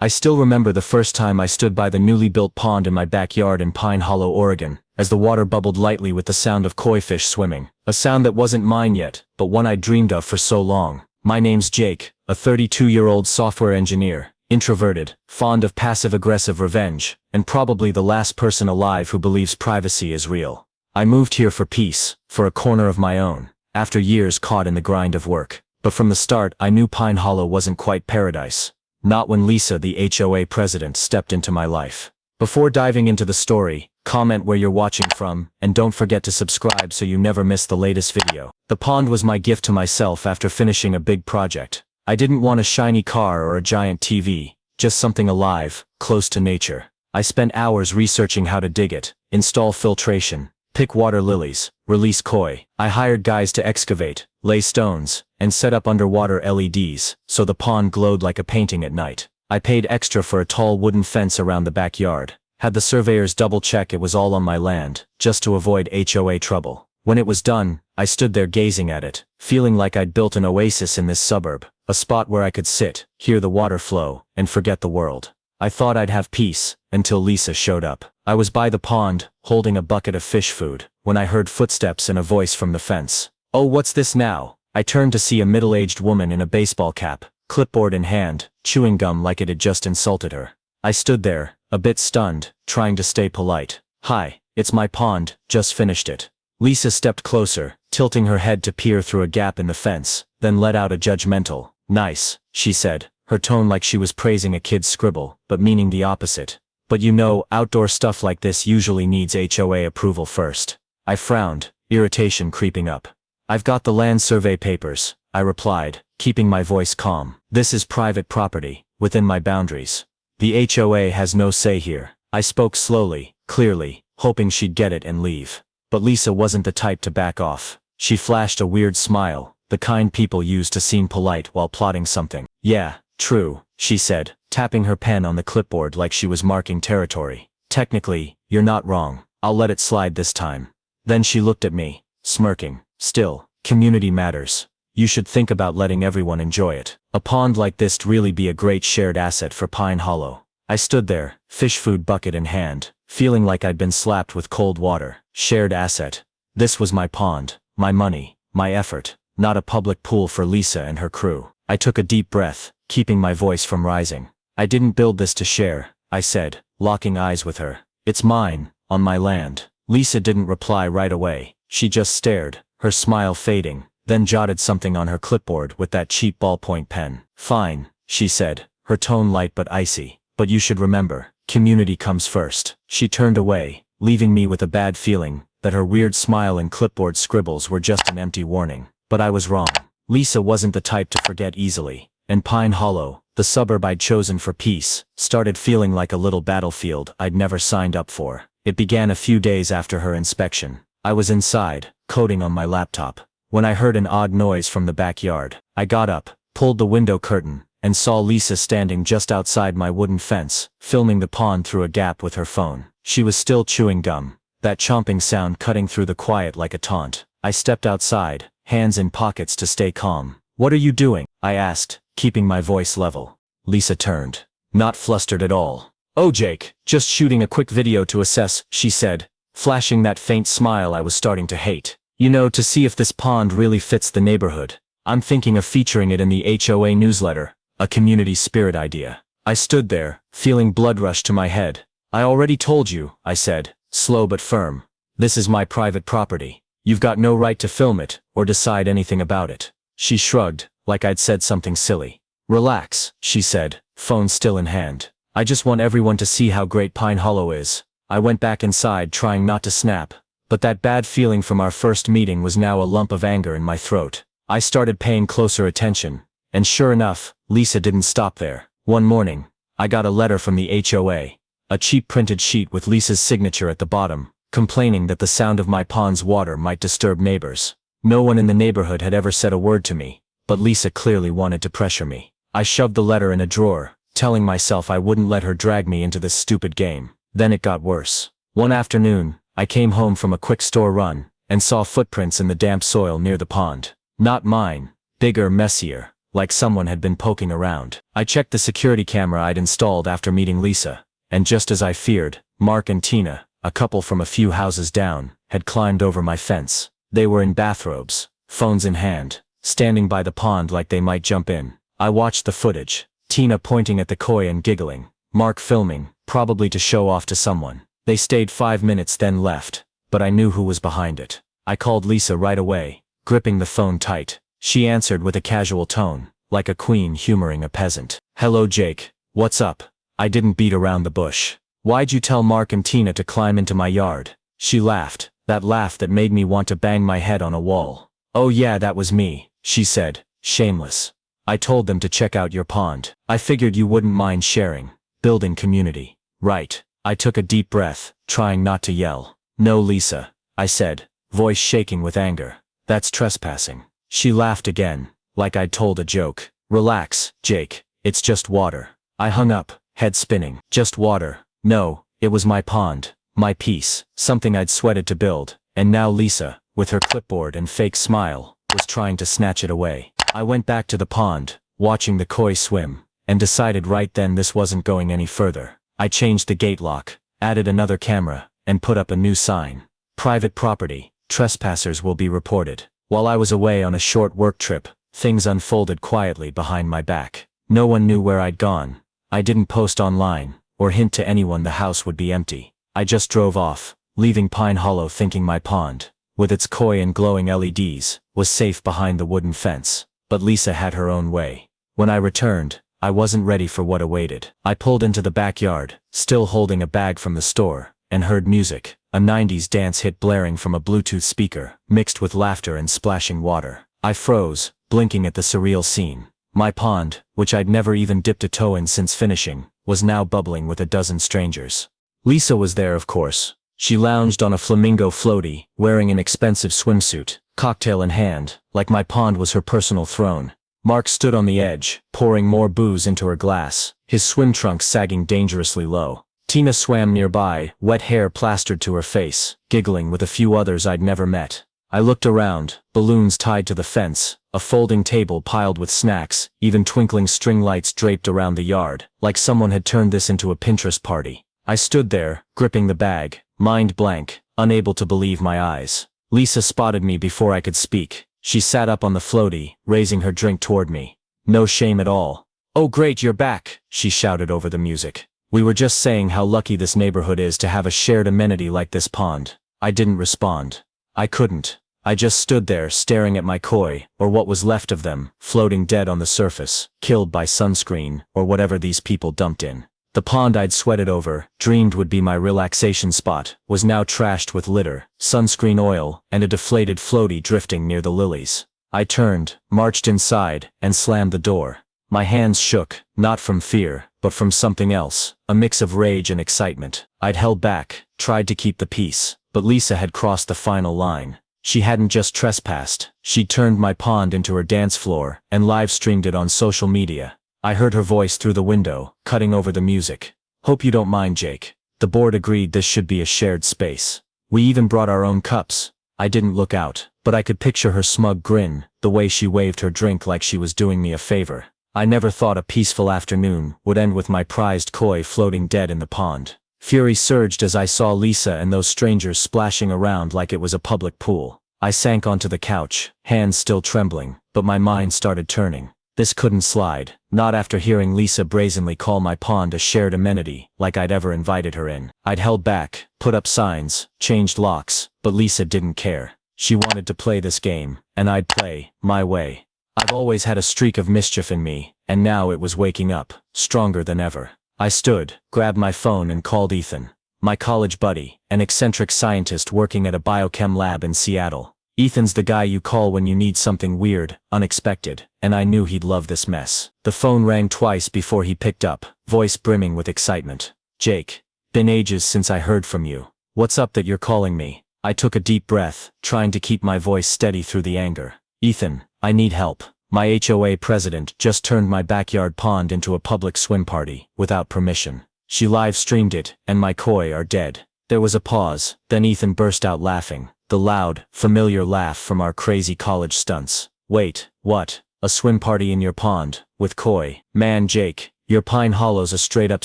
I still remember the first time I stood by the newly built pond in my backyard in Pine Hollow, Oregon, as the water bubbled lightly with the sound of koi fish swimming. A sound that wasn't mine yet, but one I'd dreamed of for so long. My name's Jake, a 32-year-old software engineer, introverted, fond of passive-aggressive revenge, and probably the last person alive who believes privacy is real. I moved here for peace, for a corner of my own, after years caught in the grind of work. But from the start, I knew Pine Hollow wasn't quite paradise. Not when Lisa, the HOA president, stepped into my life. Before diving into the story, comment where you're watching from, and don't forget to subscribe so you never miss the latest video. The pond was my gift to myself after finishing a big project. I didn't want a shiny car or a giant TV, just something alive, close to nature. I spent hours researching how to dig it, install filtration, pick water lilies, release koi. I hired guys to excavate, lay stones, and set up underwater LEDs, so the pond glowed like a painting at night. I paid extra for a tall wooden fence around the backyard, had the surveyors double-check it was all on my land, just to avoid HOA trouble. When it was done, I stood there gazing at it, feeling like I'd built an oasis in this suburb, a spot where I could sit, hear the water flow, and forget the world. I thought I'd have peace, until Lisa showed up. I was by the pond, holding a bucket of fish food, when I heard footsteps and a voice from the fence. "Oh, what's this now?" I turned to see a middle-aged woman in a baseball cap, clipboard in hand, chewing gum like it had just insulted her. I stood there, a bit stunned, trying to stay polite. "Hi, it's my pond, just finished it." Lisa stepped closer, tilting her head to peer through a gap in the fence, then let out a judgmental, "Nice," she said, her tone like she was praising a kid's scribble, but meaning the opposite. "But you know, outdoor stuff like this usually needs HOA approval first." I frowned, irritation creeping up. "I've got the land survey papers," I replied, keeping my voice calm. "This is private property, within my boundaries. The HOA has no say here." I spoke slowly, clearly, hoping she'd get it and leave. But Lisa wasn't the type to back off. She flashed a weird smile, the kind people use to seem polite while plotting something. "Yeah, true," she said, tapping her pen on the clipboard like she was marking territory. "Technically, you're not wrong. I'll let it slide this time." Then she looked at me, smirking. "Still, community matters. You should think about letting everyone enjoy it. A pond like this'd really be a great shared asset for Pine Hollow." I stood there, fish food bucket in hand, feeling like I'd been slapped with cold water. Shared asset. This was my pond, my money, my effort, not a public pool for Lisa and her crew. I took a deep breath, keeping my voice from rising. "I didn't build this to share," I said, locking eyes with her. "It's mine, on my land." Lisa didn't reply right away. She just stared, her smile fading, then jotted something on her clipboard with that cheap ballpoint pen. "Fine," she said, her tone light but icy. "But you should remember, community comes first." She turned away, leaving me with a bad feeling that her weird smile and clipboard scribbles were just an empty warning. But I was wrong. Lisa wasn't the type to forget easily, and Pine Hollow, the suburb I'd chosen for peace, started feeling like a little battlefield I'd never signed up for. It began a few days after her inspection. I was inside, coding on my laptop, when I heard an odd noise from the backyard. I got up, pulled the window curtain, and saw Lisa standing just outside my wooden fence, filming the pond through a gap with her phone. She was still chewing gum, that chomping sound cutting through the quiet like a taunt. I stepped outside, hands in pockets to stay calm. "What are you doing?" I asked, keeping my voice level. Lisa turned, not flustered at all. "Oh, Jake, just shooting a quick video to assess," she said, flashing that faint smile I was starting to hate. "You know, to see if this pond really fits the neighborhood. I'm thinking of featuring it in the HOA newsletter, a community spirit idea." I stood there, feeling blood rush to my head. "I already told you," I said, slow but firm. "This is my private property. You've got no right to film it, or decide anything about it." She shrugged, like I'd said something silly. "Relax," she said, phone still in hand. "I just want everyone to see how great Pine Hollow is." I went back inside trying not to snap, but that bad feeling from our first meeting was now a lump of anger in my throat. I started paying closer attention, and sure enough, Lisa didn't stop there. One morning, I got a letter from the HOA, a cheap printed sheet with Lisa's signature at the bottom, complaining that the sound of my pond's water might disturb neighbors. No one in the neighborhood had ever said a word to me, but Lisa clearly wanted to pressure me. I shoved the letter in a drawer, telling myself I wouldn't let her drag me into this stupid game. Then it got worse. One afternoon, I came home from a quick store run, and saw footprints in the damp soil near the pond. Not mine, bigger, messier, like someone had been poking around. I checked the security camera I'd installed after meeting Lisa, and just as I feared, Mark and Tina, a couple from a few houses down, had climbed over my fence. They were in bathrobes, phones in hand, standing by the pond like they might jump in. I watched the footage, Tina pointing at the koi and giggling, Mark filming, probably to show off to someone. They stayed 5 minutes then left, but I knew who was behind it. I called Lisa right away, gripping the phone tight. She answered with a casual tone, like a queen humoring a peasant. "Hello Jake, what's up? I didn't beat around the bush. Why'd you tell Mark and Tina to climb into my yard?" She laughed, that laugh that made me want to bang my head on a wall. "Oh yeah, that was me," she said, shameless. "I told them to check out your pond. I figured you wouldn't mind sharing. Building community." "Right." I took a deep breath, trying not to yell. "No Lisa," I said, voice shaking with anger. "That's trespassing." She laughed again, like I'd told a joke. "Relax, Jake, it's just water." I hung up, head spinning. Just water. No, it was my pond, my piece, something I'd sweated to build, and now Lisa, with her clipboard and fake smile, was trying to snatch it away. I went back to the pond, watching the koi swim, and decided right then this wasn't going any further. I changed the gate lock, added another camera, and put up a new sign. "Private property, trespassers will be reported." While I was away on a short work trip, things unfolded quietly behind my back. No one knew where I'd gone. I didn't post online, or hint to anyone the house would be empty. I just drove off, leaving Pine Hollow thinking my pond, with its koi and glowing LEDs, was safe behind the wooden fence. But Lisa had her own way. When I returned, I wasn't ready for what awaited. I pulled into the backyard, still holding a bag from the store, and heard music, a 90s dance hit blaring from a Bluetooth speaker, mixed with laughter and splashing water. I froze, blinking at the surreal scene. My pond, which I'd never even dipped a toe in since finishing, was now bubbling with a dozen strangers. Lisa was there, of course. She lounged on a flamingo floaty, wearing an expensive swimsuit, cocktail in hand, like my pond was her personal throne. Mark stood on the edge, pouring more booze into her glass, his swim trunks sagging dangerously low. Tina swam nearby, wet hair plastered to her face, giggling with a few others I'd never met. I looked around, balloons tied to the fence, a folding table piled with snacks, even twinkling string lights draped around the yard, like someone had turned this into a Pinterest party. I stood there, gripping the bag, mind blank, unable to believe my eyes. Lisa spotted me before I could speak. She sat up on the floaty, raising her drink toward me. No shame at all. "Oh great, you're back," she shouted over the music. "We were just saying how lucky this neighborhood is to have a shared amenity like this pond." I didn't respond. I couldn't. I just stood there staring at my koi, or what was left of them, floating dead on the surface, killed by sunscreen, or whatever these people dumped in. The pond I'd sweated over, dreamed would be my relaxation spot, was now trashed with litter, sunscreen oil, and a deflated floaty drifting near the lilies. I turned, marched inside, and slammed the door. My hands shook, not from fear, but from something else, a mix of rage and excitement. I'd held back, tried to keep the peace, but Lisa had crossed the final line. She hadn't just trespassed, she'd turned my pond into her dance floor, and live-streamed it on social media. I heard her voice through the window, cutting over the music. "Hope you don't mind, Jake. The board agreed this should be a shared space. We even brought our own cups." I didn't look out, but I could picture her smug grin, the way she waved her drink like she was doing me a favor. I never thought a peaceful afternoon would end with my prized koi floating dead in the pond. Fury surged as I saw Lisa and those strangers splashing around like it was a public pool. I sank onto the couch, hands still trembling, but my mind started turning. This couldn't slide, not after hearing Lisa brazenly call my pond a shared amenity, like I'd ever invited her in. I'd held back, put up signs, changed locks, but Lisa didn't care. She wanted to play this game, and I'd play, my way. I've always had a streak of mischief in me, and now it was waking up, stronger than ever. I stood, grabbed my phone and called Ethan, my college buddy, an eccentric scientist working at a biochem lab in Seattle. Ethan's the guy you call when you need something weird, unexpected, and I knew he'd love this mess. The phone rang twice before he picked up, voice brimming with excitement. "Jake, been ages since I heard from you. What's up that you're calling me?" I took a deep breath, trying to keep my voice steady through the anger. "Ethan, I need help. My HOA president just turned my backyard pond into a public swim party, without permission. She live-streamed it, and my koi are dead." There was a pause, then Ethan burst out laughing. The loud, familiar laugh from our crazy college stunts. "Wait, what? a swim party in your pond, with koi. Man Jake, your Pine Hollow's a straight-up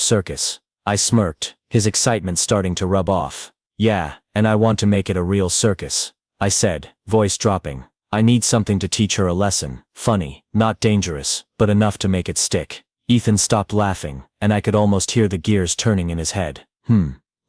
circus. I smirked, his excitement starting to rub off. Yeah, and I want to make it a real circus, I said, voice dropping. I need something to teach her a lesson, funny, not dangerous, but enough to make it stick. Ethan stopped laughing, and I could almost hear the gears turning in his head.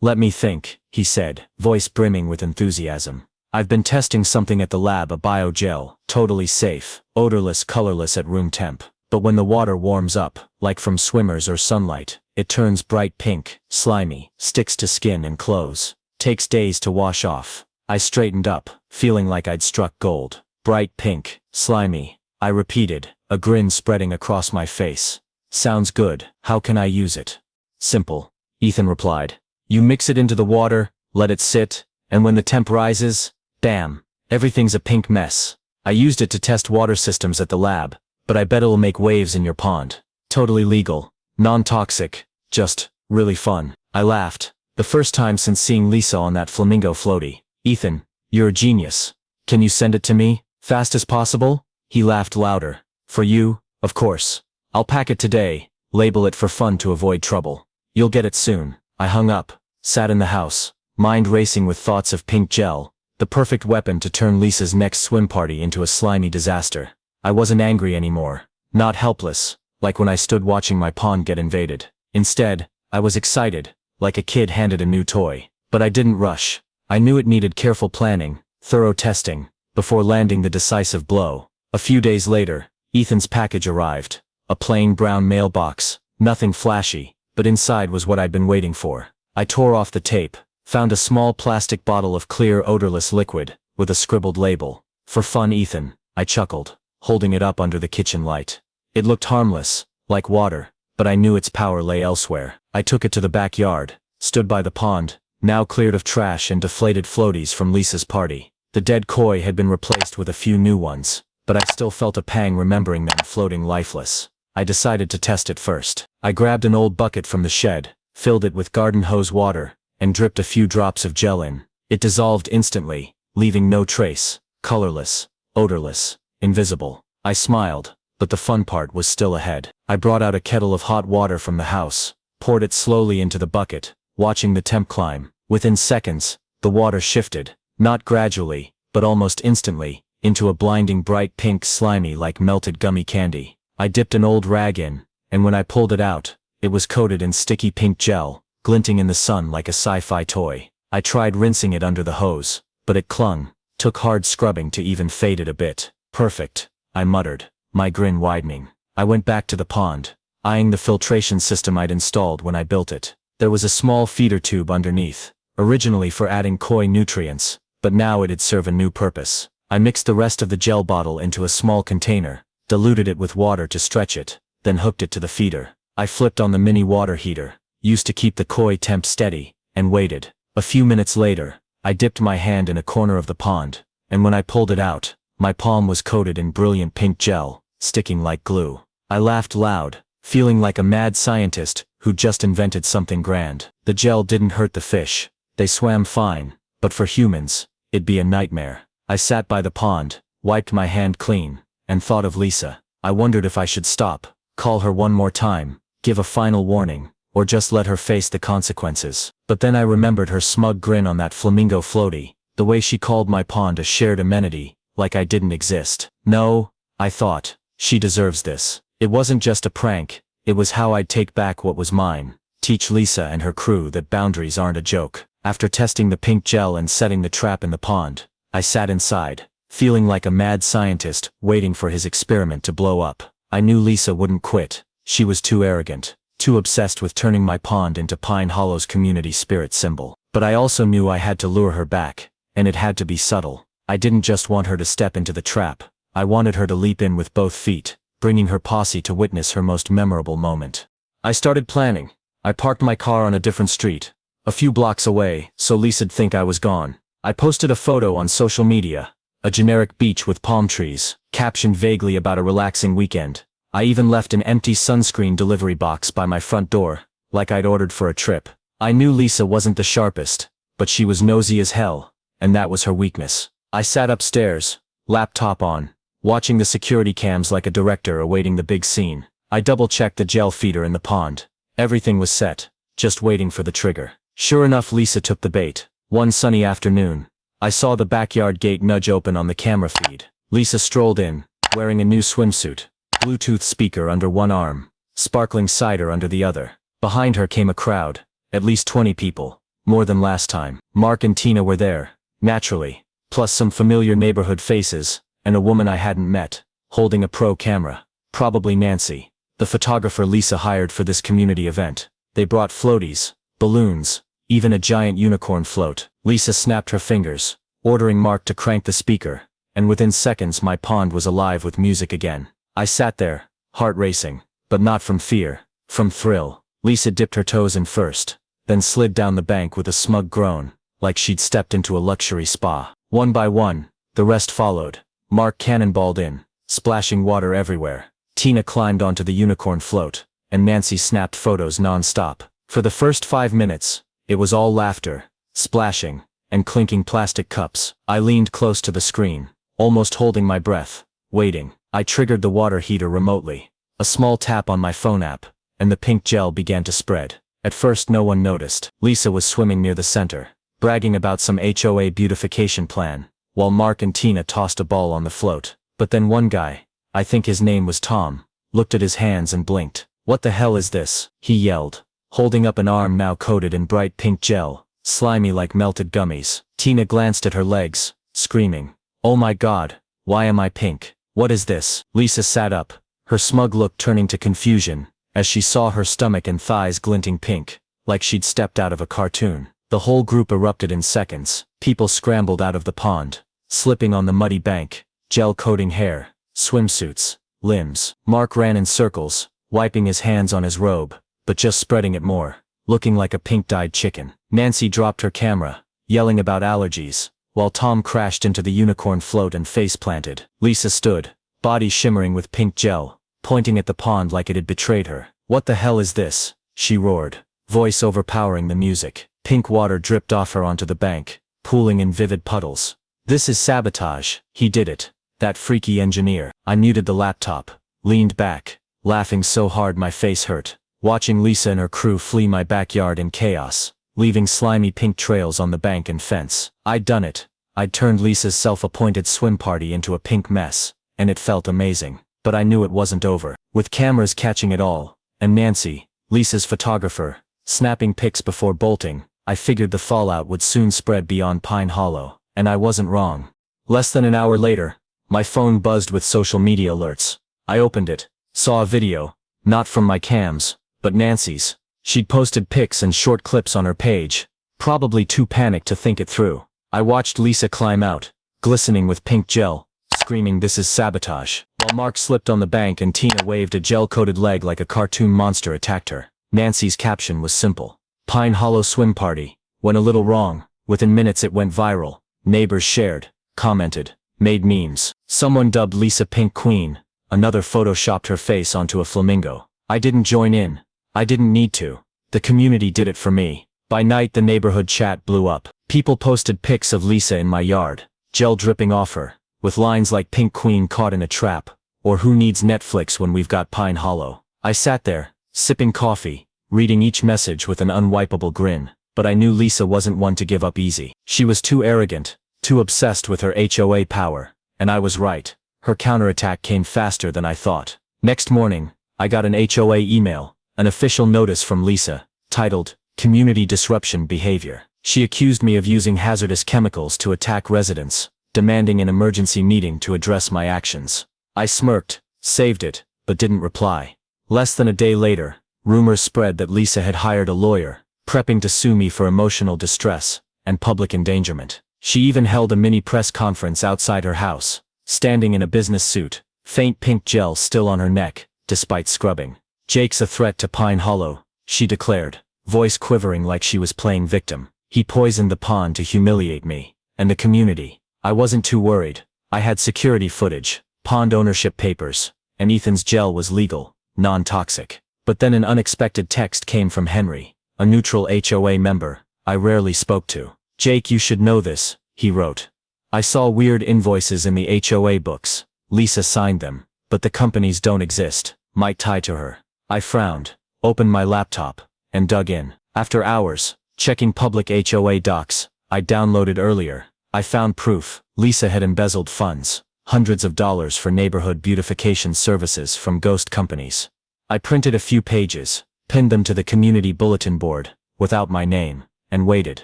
Let me think, he said, voice brimming with enthusiasm. I've been testing something at the lab, a biogel, totally safe, odorless, colorless at room temp. But when the water warms up, like from swimmers or sunlight, it turns bright pink, slimy, sticks to skin and clothes. Takes days to wash off. I straightened up, feeling like I'd struck gold. Bright pink, slimy, I repeated, a grin spreading across my face. Sounds good, how can I use it? Simple, Ethan replied. You mix it into the water, let it sit, and when the temp rises, bam, everything's a pink mess. I used it to test water systems at the lab, but I bet it'll make waves in your pond. Totally legal, non-toxic, just really fun. I laughed, the first time since seeing Lisa on that flamingo floaty. Ethan, you're a genius. Can you send it to me, fast as possible? He laughed louder. For you, of course. I'll pack it today, label it for fun to avoid trouble. You'll get it soon. I hung up, sat in the house, mind racing with thoughts of pink gel, the perfect weapon to turn Lisa's next swim party into a slimy disaster. I wasn't angry anymore, not helpless, like when I stood watching my pond get invaded. Instead, I was excited, like a kid handed a new toy. But I didn't rush. I knew it needed careful planning, thorough testing, before landing the decisive blow. A few days later, Ethan's package arrived. A plain brown mailbox, nothing flashy, but inside was what I'd been waiting for. I tore off the tape, found a small plastic bottle of clear odorless liquid, with a scribbled label. For fun, Ethan, I chuckled, holding it up under the kitchen light. It looked harmless, like water, but I knew its power lay elsewhere. I took it to the backyard, stood by the pond, now cleared of trash and deflated floaties from Lisa's party. The dead koi had been replaced with a few new ones, but I still felt a pang remembering them floating lifeless. I decided to test it first. I grabbed an old bucket from the shed, filled it with garden hose water, and dripped a few drops of gel in. It dissolved instantly, leaving no trace, colorless, odorless, invisible. I smiled, but the fun part was still ahead. I brought out a kettle of hot water from the house, poured it slowly into the bucket, watching the temp climb. Within seconds, the water shifted, not gradually, but almost instantly, into a blinding bright pink, slimy like melted gummy candy. I dipped an old rag in, and when I pulled it out, it was coated in sticky pink gel, glinting in the sun like a sci-fi toy. I tried rinsing it under the hose, but it clung, took hard scrubbing to even fade it a bit. Perfect, I muttered, my grin widening. I went back to the pond, eyeing the filtration system I'd installed when I built it. There was a small feeder tube underneath, originally for adding koi nutrients, but now it'd serve a new purpose. I mixed the rest of the gel bottle into a small container, diluted it with water to stretch it, then hooked it to the feeder. I flipped on the mini water heater, used to keep the koi temp steady, and waited. A few minutes later, I dipped my hand in a corner of the pond, and when I pulled it out, my palm was coated in brilliant pink gel, sticking like glue. I laughed loud, feeling like a mad scientist who just invented something grand. The gel didn't hurt the fish. They swam fine, but for humans, it'd be a nightmare. I sat by the pond, wiped my hand clean, and thought of Lisa. I wondered if I should stop, call her one more time, give a final warning, or just let her face the consequences. But then I remembered her smug grin on that flamingo floaty, the way she called my pond a shared amenity, like I didn't exist. No, I thought, she deserves this. It wasn't just a prank, it was how I'd take back what was mine, teach Lisa and her crew that boundaries aren't a joke. After testing the pink gel and setting the trap in the pond, I sat inside, feeling like a mad scientist waiting for his experiment to blow up. I knew Lisa wouldn't quit. She was too arrogant, too obsessed with turning my pond into Pine Hollow's community spirit symbol. But I also knew I had to lure her back, and it had to be subtle. I didn't just want her to step into the trap. I wanted her to leap in with both feet, bringing her posse to witness her most memorable moment. I started planning. I parked my car on a different street, a few blocks away, so Lisa'd think I was gone. I posted a photo on social media, a generic beach with palm trees, captioned vaguely about a relaxing weekend. I even left an empty sunscreen delivery box by my front door, like I'd ordered for a trip. I knew Lisa wasn't the sharpest, but she was nosy as hell, and that was her weakness. I sat upstairs, laptop on, watching the security cams like a director awaiting the big scene. I double-checked the gel feeder in the pond. Everything was set, just waiting for the trigger. Sure enough, Lisa took the bait. One sunny afternoon, I saw the backyard gate nudge open on the camera feed. Lisa strolled in, wearing a new swimsuit, Bluetooth speaker under one arm, sparkling cider under the other. Behind her came a crowd, at least 20 people, more than last time. Mark and Tina were there, naturally, plus some familiar neighborhood faces, and a woman I hadn't met, holding a pro camera. Probably Nancy, the photographer Lisa hired for this community event. They brought floaties, balloons, even a giant unicorn float. Lisa snapped her fingers, ordering Mark to crank the speaker, and within seconds my pond was alive with music again. I sat there, heart racing, but not from fear, from thrill. Lisa dipped her toes in first, then slid down the bank with a smug groan, like she'd stepped into a luxury spa. One by one, the rest followed. Mark cannonballed in, splashing water everywhere. Tina climbed onto the unicorn float, and Nancy snapped photos non-stop. For the first 5 minutes, it was all laughter, splashing, and clinking plastic cups. I leaned close to the screen, almost holding my breath, waiting. I triggered the water heater remotely. A small tap on my phone app, and the pink gel began to spread. At first no one noticed. Lisa was swimming near the center, bragging about some HOA beautification plan, while Mark and Tina tossed a ball on the float. But then one guy, I think his name was Tom, looked at his hands and blinked. "What the hell is this?" he yelled, holding up an arm now coated in bright pink gel, slimy like melted gummies. Tina glanced at her legs, screaming, "Oh my God, why am I pink? What is this?" Lisa sat up, her smug look turning to confusion, as she saw her stomach and thighs glinting pink, like she'd stepped out of a cartoon. The whole group erupted in seconds. People scrambled out of the pond, slipping on the muddy bank, gel-coating hair, swimsuits, limbs. Mark ran in circles, wiping his hands on his robe, but just spreading it more, looking like a pink-dyed chicken. Nancy dropped her camera, yelling about allergies, while Tom crashed into the unicorn float and face-planted. Lisa stood, body shimmering with pink gel, pointing at the pond like it had betrayed her. "What the hell is this?" she roared, voice overpowering the music. Pink water dripped off her onto the bank, pooling in vivid puddles. "This is sabotage. He did it. That freaky engineer." I muted the laptop, leaned back, laughing so hard my face hurt, watching Lisa and her crew flee my backyard in chaos, leaving slimy pink trails on the bank and fence. I'd done it. I'd turned Lisa's self-appointed swim party into a pink mess, and it felt amazing. But I knew it wasn't over. With cameras catching it all, and Nancy, Lisa's photographer, snapping pics before bolting, I figured the fallout would soon spread beyond Pine Hollow. And I wasn't wrong. Less than an hour later, my phone buzzed with social media alerts. I opened it, saw a video, not from my cams, but Nancy's. She'd posted pics and short clips on her page, probably too panicked to think it through. I watched Lisa climb out, glistening with pink gel, screaming, "This is sabotage," while Mark slipped on the bank and Tina waved a gel-coated leg like a cartoon monster attacked her. Nancy's caption was simple: "Pine Hollow swim party. Went a little wrong." Within minutes it went viral. Neighbors shared, commented, made memes. Someone dubbed Lisa Pink Queen, another photoshopped her face onto a flamingo. I didn't join in. I didn't need to. The community did it for me. By night the neighborhood chat blew up. People posted pics of Lisa in my yard, gel dripping off her, with lines like "Pink Queen caught in a trap," or "Who needs Netflix when we've got Pine Hollow?" I sat there, sipping coffee, reading each message with an unwipeable grin. But I knew Lisa wasn't one to give up easy. She was too arrogant, too obsessed with her HOA power, and I was right. Her counterattack came faster than I thought. Next morning, I got an HOA email, an official notice from Lisa, titled, "Community Disruption Behavior." She accused me of using hazardous chemicals to attack residents, demanding an emergency meeting to address my actions. I smirked, saved it, but didn't reply. Less than a day later, rumors spread that Lisa had hired a lawyer, prepping to sue me for emotional distress and public endangerment. She even held a mini press conference outside her house, standing in a business suit, faint pink gel still on her neck, despite scrubbing. "Jake's a threat to Pine Hollow," she declared, voice quivering like she was playing victim. "He poisoned the pond to humiliate me and the community." I wasn't too worried. I had security footage, pond ownership papers, and Ethan's gel was legal, non-toxic. But then an unexpected text came from Henry, a neutral HOA member I rarely spoke to. "Jake, you should know this," he wrote. "I saw weird invoices in the HOA books. Lisa signed them, but the companies don't exist, might tie to her. I frowned, opened my laptop, and dug in. After hours, checking public HOA docs I downloaded earlier, I found proof. Lisa had embezzled funds, hundreds of dollars for neighborhood beautification services from ghost companies. I printed a few pages, pinned them to the community bulletin board, without my name, and waited.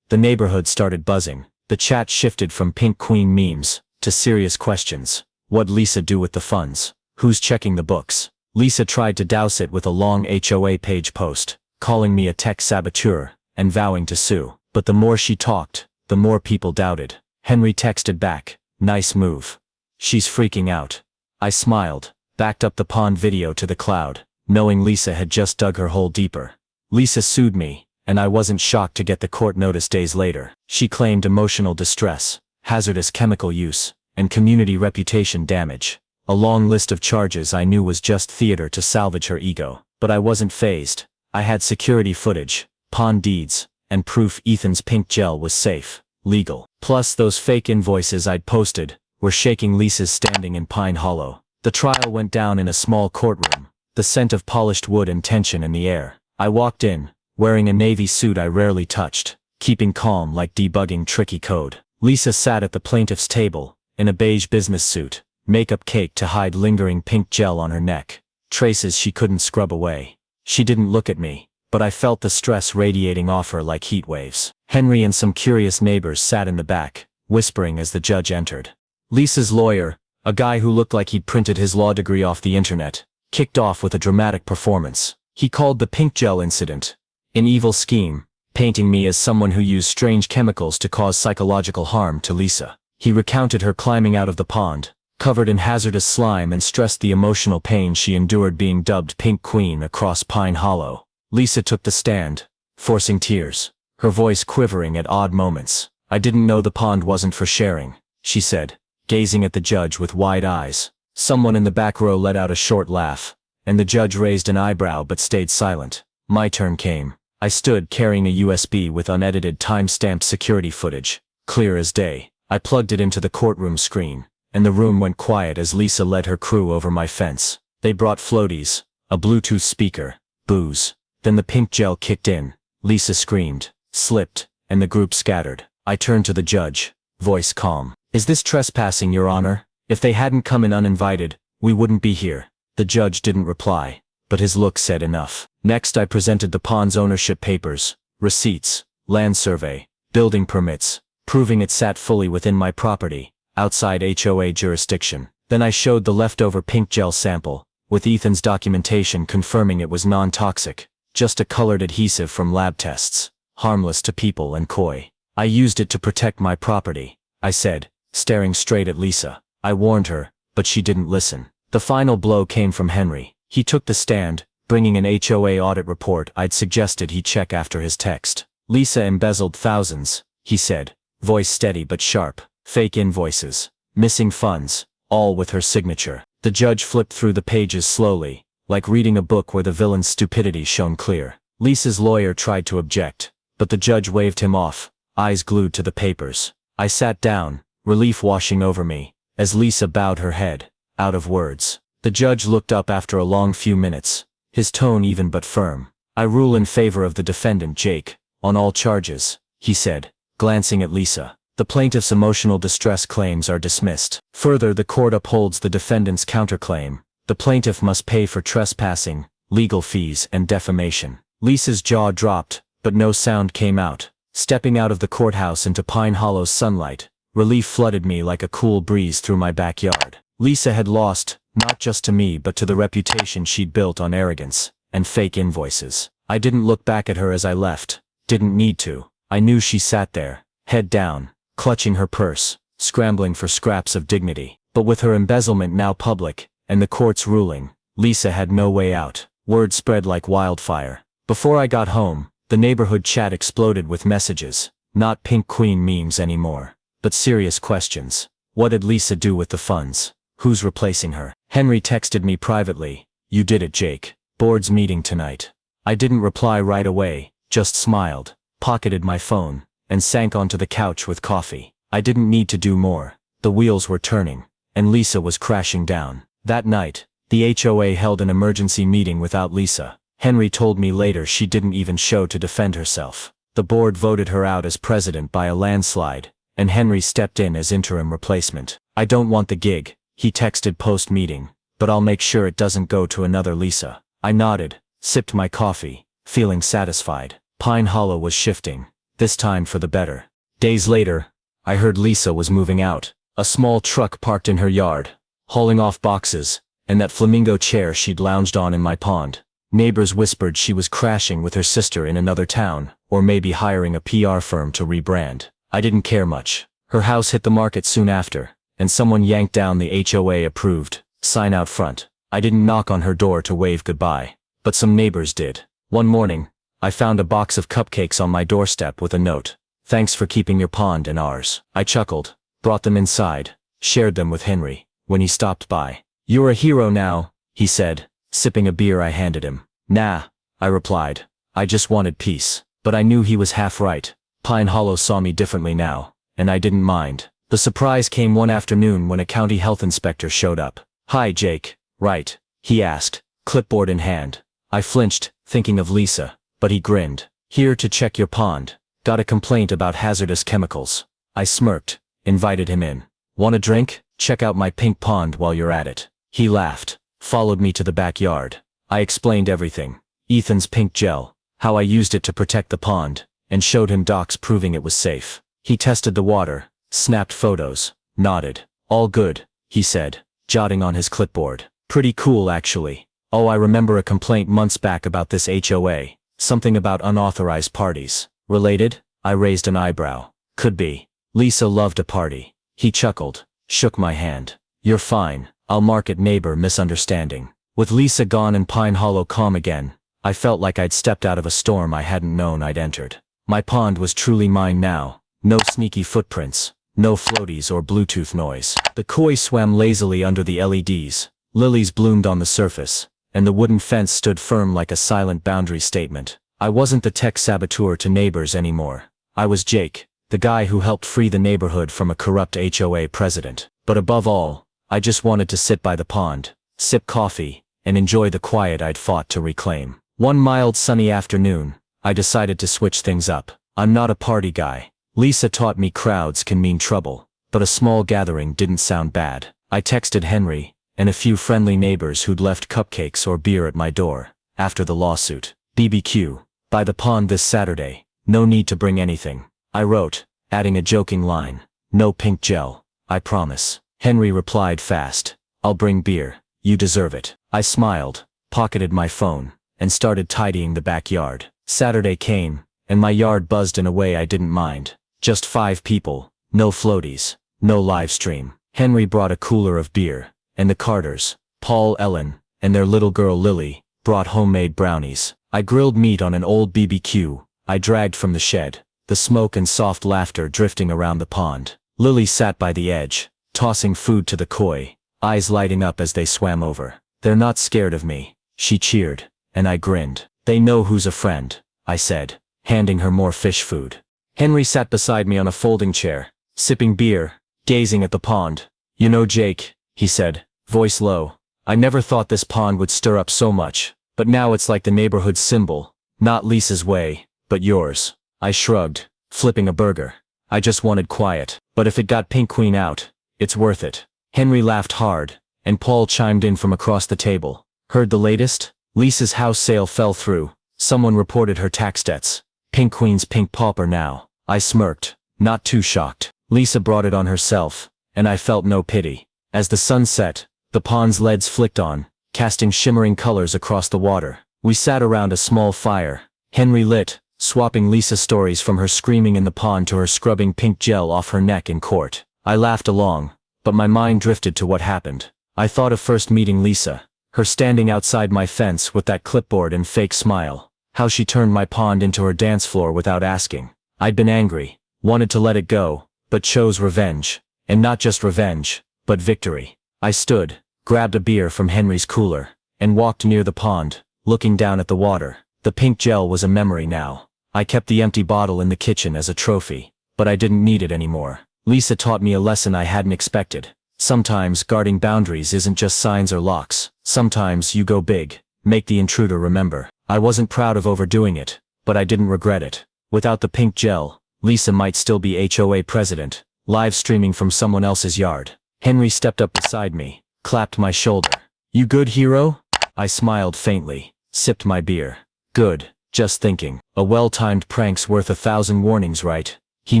The neighborhood started buzzing. The chat shifted from Pink Queen memes to serious questions. What'd Lisa do with the funds? Who's checking the books? Lisa tried to douse it with a long HOA page post, calling me a tech saboteur, and vowing to sue. But the more she talked, the more people doubted. Henry texted back, "Nice move." "She's freaking out." I smiled, backed up the pond video to the cloud, knowing Lisa had just dug her hole deeper. Lisa sued me, and I wasn't shocked to get the court notice days later. She claimed emotional distress, hazardous chemical use, and community reputation damage. A long list of charges I knew was just theater to salvage her ego. But I wasn't fazed. I had security footage, pond deeds, and proof Ethan's pink gel was safe, legal. Plus those fake invoices I'd posted were shaking Lisa's standing in Pine Hollow. The trial went down in a small courtroom, the scent of polished wood and tension in the air. I walked in, wearing a navy suit I rarely touched, keeping calm like debugging tricky code. Lisa sat at the plaintiff's table, in a beige business suit, makeup caked to hide lingering pink gel on her neck, traces she couldn't scrub away. She didn't look at me, but I felt the stress radiating off her like heat waves. Henry and some curious neighbors sat in the back, whispering as the judge entered. Lisa's lawyer, a guy who looked like he'd printed his law degree off the internet, kicked off with a dramatic performance. He called the pink gel incident an evil scheme, painting me as someone who used strange chemicals to cause psychological harm to Lisa. He recounted her climbing out of the pond, covered in hazardous slime, and stressed the emotional pain she endured being dubbed Pink Queen across Pine Hollow. Lisa took the stand, forcing tears, her voice quivering at odd moments. "I didn't know the pond wasn't for sharing," she said, gazing at the judge with wide eyes. Someone in the back row let out a short laugh, and the judge raised an eyebrow but stayed silent. My turn came. I stood carrying a USB with unedited time-stamped security footage, clear as day. I plugged it into the courtroom screen, and the room went quiet as Lisa led her crew over my fence. They brought floaties, a Bluetooth speaker, booze. Then the pink gel kicked in. Lisa screamed, slipped, and the group scattered. I turned to the judge, voice calm. "Is this trespassing, Your Honor? If they hadn't come in uninvited, we wouldn't be here." The judge didn't reply, but his look said enough. Next I presented the pond's ownership papers, receipts, land survey, building permits, proving it sat fully within my property, outside HOA jurisdiction. Then I showed the leftover pink gel sample, with Ethan's documentation confirming it was non-toxic, just a colored adhesive from lab tests, harmless to people and koi. "I used it to protect my property," I said, staring straight at Lisa. I warned her, but she didn't listen. The final blow came from Henry. He took the stand, bringing an HOA audit report I'd suggested he check after his text. "Lisa embezzled thousands," he said, voice steady but sharp. "Fake invoices, missing funds, all with her signature." The judge flipped through the pages slowly, like reading a book where the villain's stupidity shone clear. Lisa's lawyer tried to object, but the judge waved him off, eyes glued to the papers. I sat down, relief washing over me, as Lisa bowed her head, out of words. The judge looked up after a long few minutes, his tone even but firm. "I rule in favor of the defendant, Jake, on all charges," he said, glancing at Lisa. "The plaintiff's emotional distress claims are dismissed. Further, the court upholds the defendant's counterclaim. The plaintiff must pay for trespassing, legal fees, and defamation." Lisa's jaw dropped, but no sound came out. Stepping out of the courthouse into Pine Hollow's sunlight, relief flooded me like a cool breeze through my backyard. Lisa had lost, not just to me but to the reputation she'd built on arrogance and fake invoices. I didn't look back at her as I left, didn't need to. I knew she sat there, head down, clutching her purse, scrambling for scraps of dignity. But with her embezzlement now public, and the court's ruling, Lisa had no way out. Word spread like wildfire. Before I got home, the neighborhood chat exploded with messages, not Pink Queen memes anymore, but serious questions. What did Lisa do with the funds? Who's replacing her? Henry texted me privately, "You did it, Jake. Board's meeting tonight." I didn't reply right away, just smiled, pocketed my phone, and sank onto the couch with coffee. I didn't need to do more. The wheels were turning, and Lisa was crashing down. That night, the HOA held an emergency meeting without Lisa. Henry told me later she didn't even show to defend herself. The board voted her out as president by a landslide, and Henry stepped in as interim replacement. "I don't want the gig," he texted post-meeting, "but I'll make sure it doesn't go to another Lisa." I nodded, sipped my coffee, feeling satisfied. Pine Hollow was shifting, this time for the better. Days later, I heard Lisa was moving out. A small truck parked in her yard, hauling off boxes, and that flamingo chair she'd lounged on in my pond. Neighbors whispered she was crashing with her sister in another town, or maybe hiring a PR firm to rebrand. I didn't care much. Her house hit the market soon after, and someone yanked down the HOA-approved sign out front. I didn't knock on her door to wave goodbye, but some neighbors did. One morning, I found a box of cupcakes on my doorstep with a note. "Thanks for keeping your pond and ours." I chuckled, brought them inside, shared them with Henry. When he stopped by, "You're a hero now," he said, sipping a beer I handed him. "Nah," I replied. "I just wanted peace." But I knew he was half right. Pine Hollow saw me differently now, and I didn't mind. The surprise came one afternoon when a county health inspector showed up. "Hi, Jake." "Right?" he asked, clipboard in hand. I flinched, thinking of Lisa, but he grinned. "Here to check your pond. Got a complaint about hazardous chemicals." I smirked, invited him in. "Want a drink? Check out my pink pond while you're at it." He laughed, followed me to the backyard. I explained everything. Ethan's pink gel, how I used it to protect the pond, and showed him docs proving it was safe. He tested the water, snapped photos, nodded. "All good," he said, jotting on his clipboard. "Pretty cool actually. Oh, I remember a complaint months back about this HOA, something about unauthorized parties. Related?" I raised an eyebrow. "Could be. Lisa loved a party." He chuckled, shook my hand. "You're fine. I'll mark it neighbor misunderstanding." With Lisa gone and Pine Hollow calm again, I felt like I'd stepped out of a storm I hadn't known I'd entered. My pond was truly mine now. No sneaky footprints, no floaties or Bluetooth noise. The koi swam lazily under the LEDs, lilies bloomed on the surface, and the wooden fence stood firm like a silent boundary statement. I wasn't the tech saboteur to neighbors anymore. I was Jake, the guy who helped free the neighborhood from a corrupt HOA president. But above all, I just wanted to sit by the pond, sip coffee, and enjoy the quiet I'd fought to reclaim. One mild sunny afternoon, I decided to switch things up. I'm not a party guy. Lisa taught me crowds can mean trouble, but a small gathering didn't sound bad. I texted Henry, and a few friendly neighbors who'd left cupcakes or beer at my door. After the lawsuit, "BBQ, by the pond this Saturday, no need to bring anything," I wrote, adding a joking line. "No pink gel, I promise." Henry replied fast, "I'll bring beer, you deserve it." I smiled, pocketed my phone, and started tidying the backyard. Saturday came, and my yard buzzed in a way I didn't mind. Just 5 people, no floaties, no live stream. Henry brought a cooler of beer, and the Carters, Paul, Ellen, and their little girl Lily, brought homemade brownies. I grilled meat on an old BBQ I dragged from the shed, the smoke and soft laughter drifting around the pond. Lily sat by the edge, tossing food to the koi, eyes lighting up as they swam over. "They're not scared of me," she cheered, and I grinned. "They know who's a friend," I said, handing her more fish food. Henry sat beside me on a folding chair, sipping beer, gazing at the pond. "You know, Jake," he said, voice low, "I never thought this pond would stir up so much, but now it's like the neighborhood symbol. Not Lisa's way, but yours." I shrugged, flipping a burger. "I just wanted quiet, but if it got Pink Queen out, it's worth it." Henry laughed hard, and Paul chimed in from across the table. "Heard the latest? Lisa's house sale fell through. Someone reported her tax debts. Pink Queen's pink pauper now." I smirked, not too shocked. Lisa brought it on herself, and I felt no pity. As the sun set, the pond's leads flicked on, casting shimmering colors across the water. We sat around a small fire. Henry lit, swapping Lisa stories from her screaming in the pond to her scrubbing pink gel off her neck in court. I laughed along, but my mind drifted to what happened. I thought of first meeting Lisa, her standing outside my fence with that clipboard and fake smile, how she turned my pond into her dance floor without asking. I'd been angry, wanted to let it go, but chose revenge. And not just revenge, but victory. I stood, grabbed a beer from Henry's cooler, and walked near the pond, looking down at the water. The pink gel was a memory now. I kept the empty bottle in the kitchen as a trophy, but I didn't need it anymore. Lisa taught me a lesson I hadn't expected. Sometimes guarding boundaries isn't just signs or locks. Sometimes you go big, make the intruder remember. I wasn't proud of overdoing it, but I didn't regret it. Without the pink gel, Lisa might still be HOA president, live streaming from someone else's yard. Henry stepped up beside me, clapped my shoulder. "You good, hero?" I smiled faintly, sipped my beer. "Good, just thinking. A well-timed prank's worth 1,000 warnings, right?" He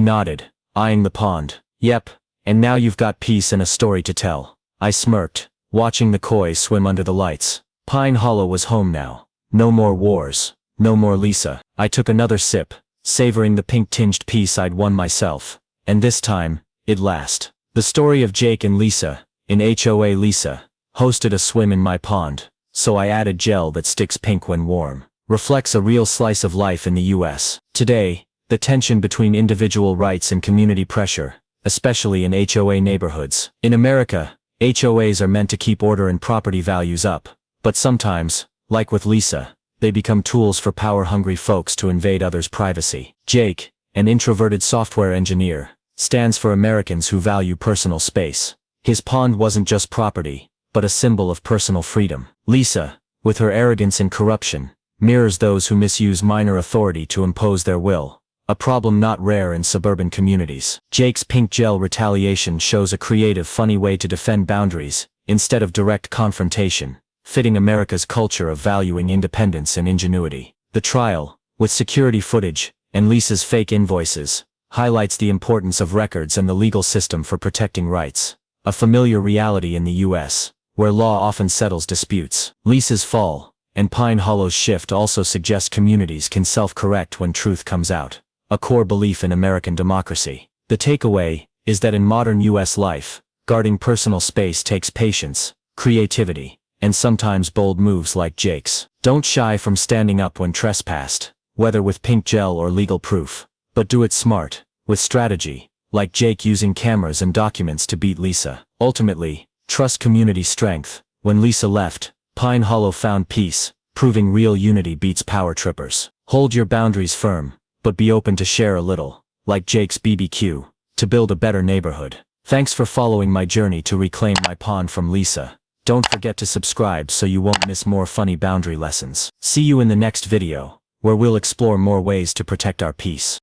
nodded, eyeing the pond. "Yep, and now you've got peace and a story to tell." I smirked, watching the koi swim under the lights. Pine Hollow was home now. No more wars, no more Lisa. I took another sip, savoring the pink-tinged peace I'd won myself. And this time, it'd last. The story of Jake and Lisa, in HOA Lisa, hosted a swim in my pond, so I added gel that sticks pink when warm. Reflects a real slice of life in the US. Today, the tension between individual rights and community pressure, especially in HOA neighborhoods. In America, HOAs are meant to keep order and property values up, but sometimes, like with Lisa, they become tools for power-hungry folks to invade others' privacy. Jake, an introverted software engineer, stands for Americans who value personal space. His pond wasn't just property, but a symbol of personal freedom. Lisa, with her arrogance and corruption, mirrors those who misuse minor authority to impose their will, a problem not rare in suburban communities. Jake's pink gel retaliation shows a creative, funny way to defend boundaries, instead of direct confrontation, fitting America's culture of valuing independence and ingenuity. The trial, with security footage, and Lisa's fake invoices, highlights the importance of records and the legal system for protecting rights, a familiar reality in the US, where law often settles disputes. Lisa's fall, and Pine Hollow's shift also suggest communities can self-correct when truth comes out, a core belief in American democracy. The takeaway is that in modern US life, guarding personal space takes patience, creativity, and sometimes bold moves like Jake's. Don't shy from standing up when trespassed, whether with pink gel or legal proof, but do it smart, with strategy, like Jake using cameras and documents to beat Lisa. Ultimately, trust community strength. When Lisa left, Pine Hollow found peace, proving real unity beats power trippers. Hold your boundaries firm, but be open to share a little, like Jake's BBQ, to build a better neighborhood. Thanks for following my journey to reclaim my pond from Lisa. Don't forget to subscribe so you won't miss more funny boundary lessons. See you in the next video, where we'll explore more ways to protect our peace.